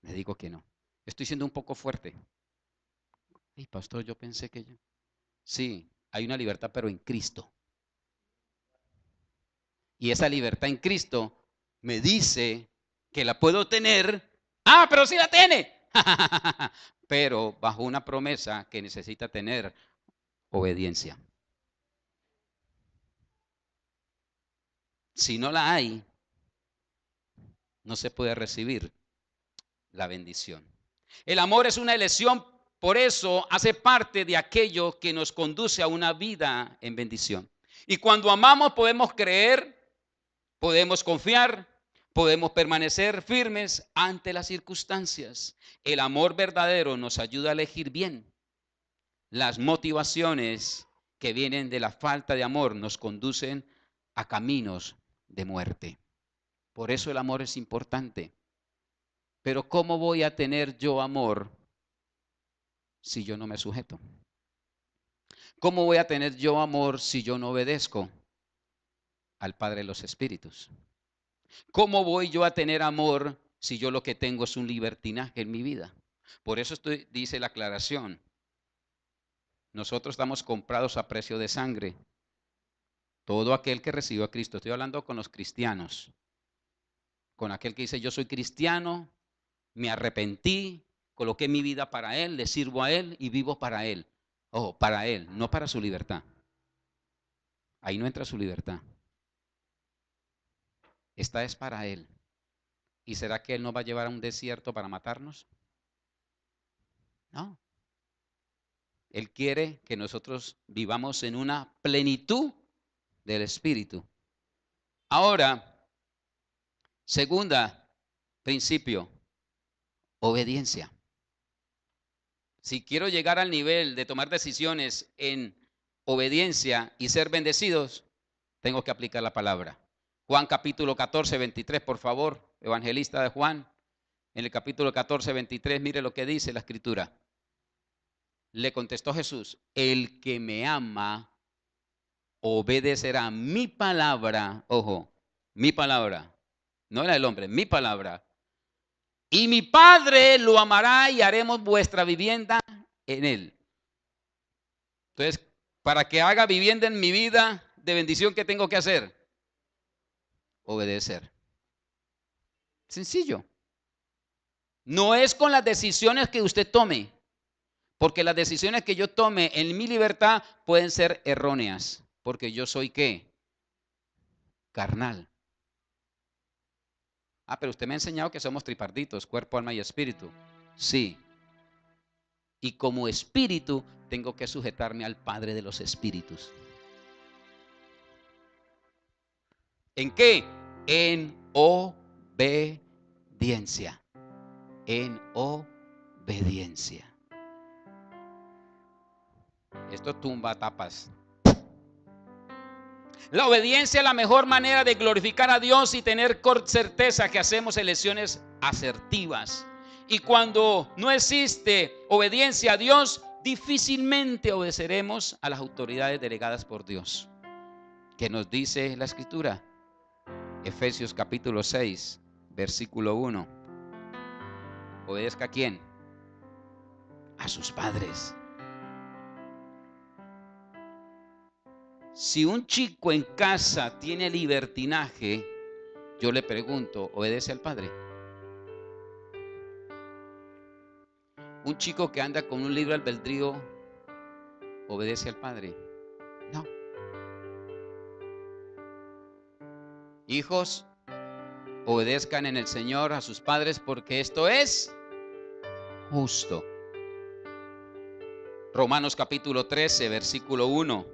Le digo que no. Estoy siendo un poco fuerte. Hey, pastor, yo pensé que yo. Sí, hay una libertad, pero en Cristo. Y esa libertad en Cristo me dice que la puedo tener. Ah, pero sí la tiene. Pero bajo una promesa que necesita tener obediencia. Si no la hay, no se puede recibir la bendición. El amor es una elección, por eso hace parte de aquello que nos conduce a una vida en bendición. Y cuando amamos podemos creer, podemos confiar, Podemos permanecer firmes ante las circunstancias. El amor verdadero nos ayuda a elegir bien. Las motivaciones que vienen de la falta de amor nos conducen a caminos de muerte. Por eso el amor es importante. Pero ¿cómo voy a tener yo amor si yo no me sujeto? ¿Cómo voy a tener yo amor si yo no obedezco al Padre de los Espíritus? ¿Cómo voy yo a tener amor si yo lo que tengo es un libertinaje en mi vida? Por eso dice la aclaración. Nosotros estamos comprados a precio de sangre. Todo aquel que recibió a Cristo. Estoy hablando con los cristianos. Con aquel que dice, yo soy cristiano, me arrepentí, coloqué mi vida para Él, le sirvo a Él y vivo para Él. Ojo, para Él, no para su libertad. Ahí no entra su libertad. Esta es para Él. ¿Y será que Él nos va a llevar a un desierto para matarnos? No. Él quiere que nosotros vivamos en una plenitud del Espíritu. Ahora, segunda principio, obediencia. Si quiero llegar al nivel de tomar decisiones en obediencia y ser bendecidos, tengo que aplicar la palabra. Juan capítulo 14, 23, por favor, evangelista de Juan. En el capítulo 14, 23, mire lo que dice la escritura. Le contestó Jesús, el que me ama obedecerá mi palabra, ojo, mi palabra, no era el hombre, mi palabra. Y mi Padre lo amará y haremos vuestra vivienda en él. Entonces, para que haga vivienda en mi vida de bendición, ¿qué tengo que hacer? Obedecer. Sencillo. No es con las decisiones que usted tome, porque las decisiones que yo tome en mi libertad pueden ser erróneas, porque yo soy ¿qué? Carnal. Ah, pero usted me ha enseñado que somos tripartitos, cuerpo, alma y espíritu. Sí. Y como espíritu tengo que sujetarme al Padre de los espíritus. ¿En qué? En obediencia. En obediencia. Esto tumba tapas. La obediencia es la mejor manera de glorificar a Dios y tener certeza que hacemos elecciones asertivas. Y cuando no existe obediencia a Dios, difícilmente obedeceremos a las autoridades delegadas por Dios. ¿Qué nos dice la Escritura? Efesios capítulo 6, versículo 1. ¿Obedezca a quién? A sus padres. Si un chico en casa tiene libertinaje, yo le pregunto, ¿obedece al padre? Un chico que anda con un libre albedrío, ¿obedece al padre? No. Hijos, obedezcan en el Señor a sus padres porque esto es justo. Romanos capítulo 13, versículo 1.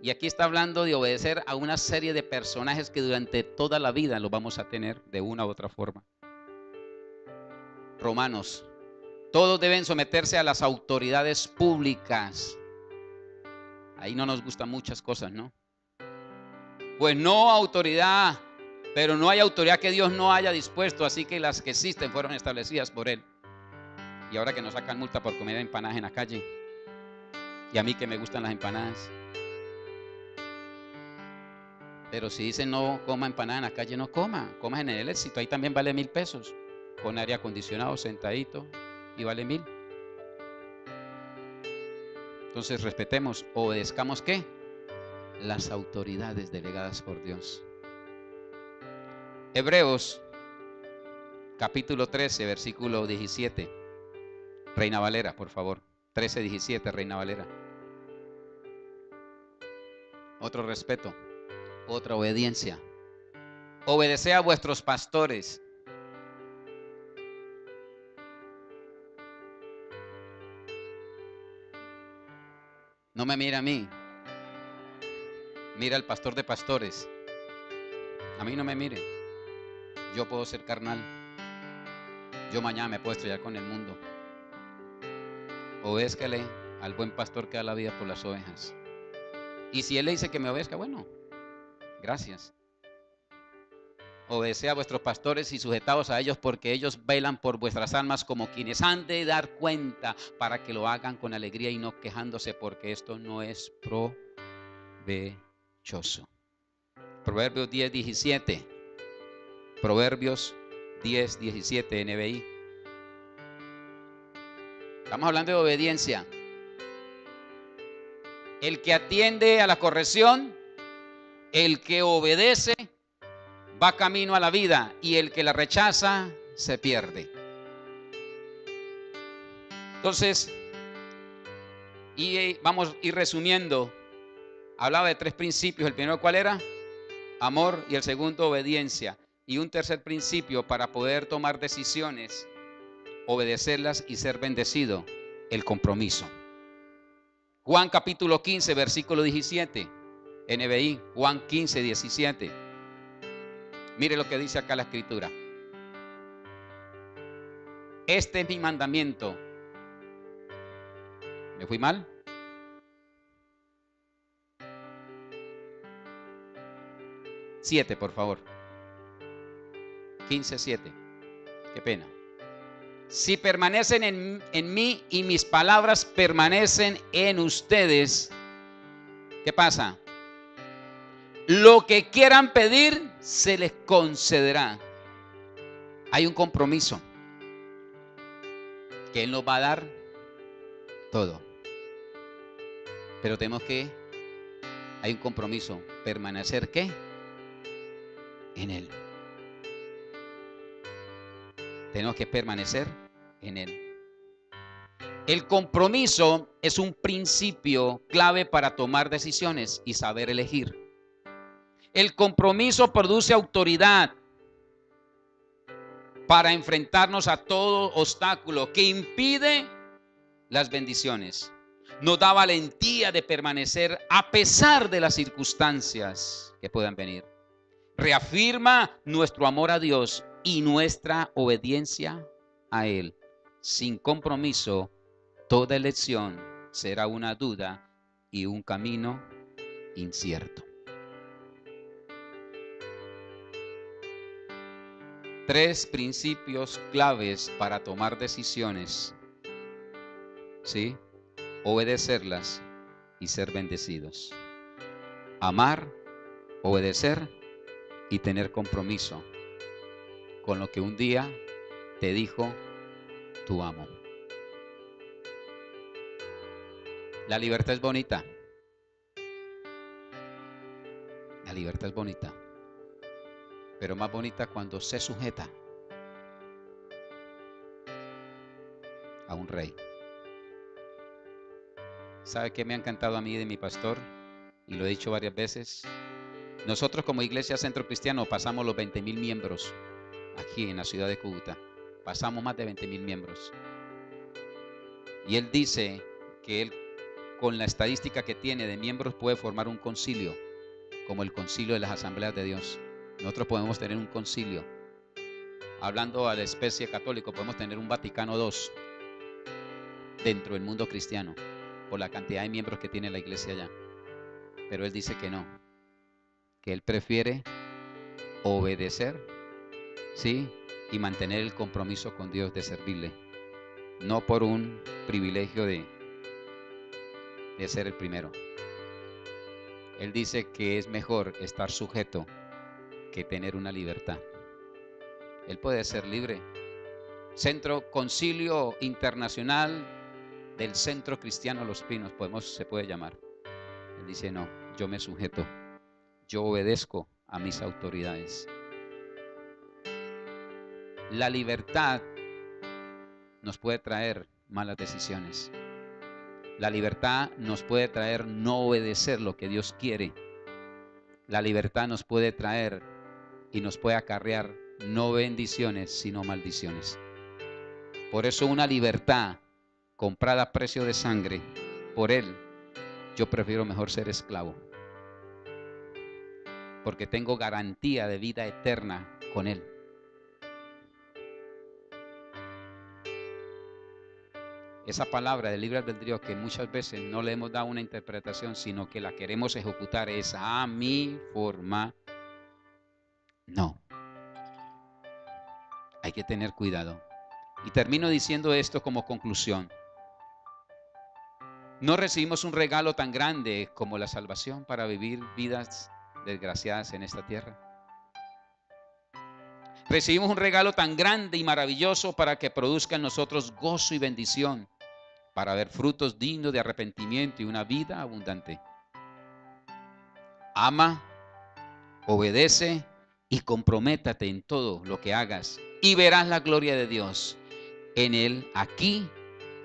Y aquí está hablando de obedecer a una serie de personajes que durante toda la vida los vamos a tener de una u otra forma. Romanos. Todos deben someterse a las autoridades públicas. Ahí no nos gustan muchas cosas, ¿no? Pues no autoridad, pero no hay autoridad que Dios no haya dispuesto, así que las que existen fueron establecidas por Él. Y ahora que nos sacan multa por comer empanadas en la calle, y a mí que me gustan las empanadas. Pero si dicen no coma empanada en la calle, no coma. Coma en el Éxito, ahí también vale 1,000 pesos. Con aire acondicionado, sentadito, y vale 1,000. Entonces respetemos, obedezcamos ¿qué? Las autoridades delegadas por Dios. Hebreos capítulo 13, versículo 17. Reina Valera, por favor. 13, 17, Reina Valera. Otro respeto, otra obediencia. Obedeced a vuestros pastores. No me mira a mí. Mira al pastor de pastores. A mí no me mire. Yo puedo ser carnal. Yo mañana me puedo estrellar con el mundo. Obézcale al buen pastor que da la vida por las ovejas. Y si él le dice que me obedezca, bueno, gracias. Obedeced a vuestros pastores y sujetaos a ellos, porque ellos velan por vuestras almas como quienes han de dar cuenta, para que lo hagan con alegría y no quejándose, porque esto no es provechoso. Proverbios 10:17. Proverbios 10:17 NBI. Estamos hablando de obediencia. El que atiende a la corrección, el que obedece, va camino a la vida, y el que la rechaza se pierde. Entonces, y vamos a ir resumiendo. Hablaba de 3 principios. El primero, ¿cuál era? Amor. Y el segundo, obediencia. Y un tercer principio para poder tomar decisiones, obedecerlas y ser bendecido: el compromiso. Juan capítulo 15, versículo 17. NBI, Juan 15, 17. Mire lo que dice acá la escritura. Este es mi mandamiento. ¿Me fui mal? Siete, por favor. 15:7. Qué pena. Si permanecen en mí y mis palabras permanecen en ustedes, ¿qué pasa? Lo que quieran pedir se les concederá. Hay un compromiso que Él nos va a dar todo. Pero tenemos que, hay un compromiso, permanecer ¿qué? En Él. Tenemos que permanecer en Él. El compromiso es un principio clave para tomar decisiones y saber elegir. El compromiso produce autoridad para enfrentarnos a todo obstáculo que impide las bendiciones. Nos da valentía de permanecer a pesar de las circunstancias que puedan venir. Reafirma nuestro amor a Dios y nuestra obediencia a Él. Sin compromiso, toda elección será una duda y un camino incierto. 3 principios claves para tomar decisiones, ¿sí? Obedecerlas y ser bendecidos. Amar, obedecer y tener compromiso con lo que un día te dijo tu amo. La libertad es bonita. La libertad es bonita. Pero más bonita cuando se sujeta a un rey. ¿Sabe qué me ha encantado a mí de mi pastor? Y lo he dicho varias veces. Nosotros como Iglesia Centro Cristiano pasamos los 20,000 miembros aquí en la ciudad de Cúcuta. Pasamos más de 20,000 miembros. Y él dice que él, con la estadística que tiene de miembros, puede formar un concilio, como el concilio de las asambleas de Dios. Nosotros podemos tener un concilio. Hablando a la especie católica, podemos tener un Vaticano II dentro del mundo cristiano, por la cantidad de miembros que tiene la iglesia allá. Pero él dice que no, que él prefiere obedecer, ¿sí? Y mantener el compromiso con Dios de servirle, no por un privilegio de ser el primero. Él dice que es mejor estar sujeto que tener una libertad. Él puede ser libre. Concilio Internacional del Centro Cristiano Los Pinos, se puede llamar. Él dice no, yo me sujeto, yo obedezco a mis autoridades. La libertad nos puede traer malas decisiones. La libertad nos puede traer no obedecer lo que Dios quiere. La libertad nos puede traer y nos puede acarrear no bendiciones, sino maldiciones. Por eso una libertad comprada a precio de sangre por Él, yo prefiero mejor ser esclavo. Porque tengo garantía de vida eterna con Él. esa palabra del libre albedrío que muchas veces no le hemos dado una interpretación, sino que la queremos ejecutar es a mi forma. No, hay que tener cuidado. Y termino diciendo esto como conclusión. No recibimos un regalo tan grande como la salvación para vivir vidas desgraciadas en esta tierra. Recibimos un regalo tan grande y maravilloso para que produzca en nosotros gozo y bendición, para ver frutos dignos de arrepentimiento y una vida abundante. Ama, obedece y comprométate en todo lo que hagas y verás la gloria de Dios en el aquí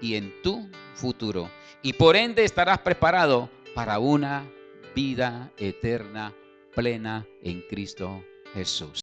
y en tu futuro. Y por ende estarás preparado para una vida eterna plena en Cristo Jesús.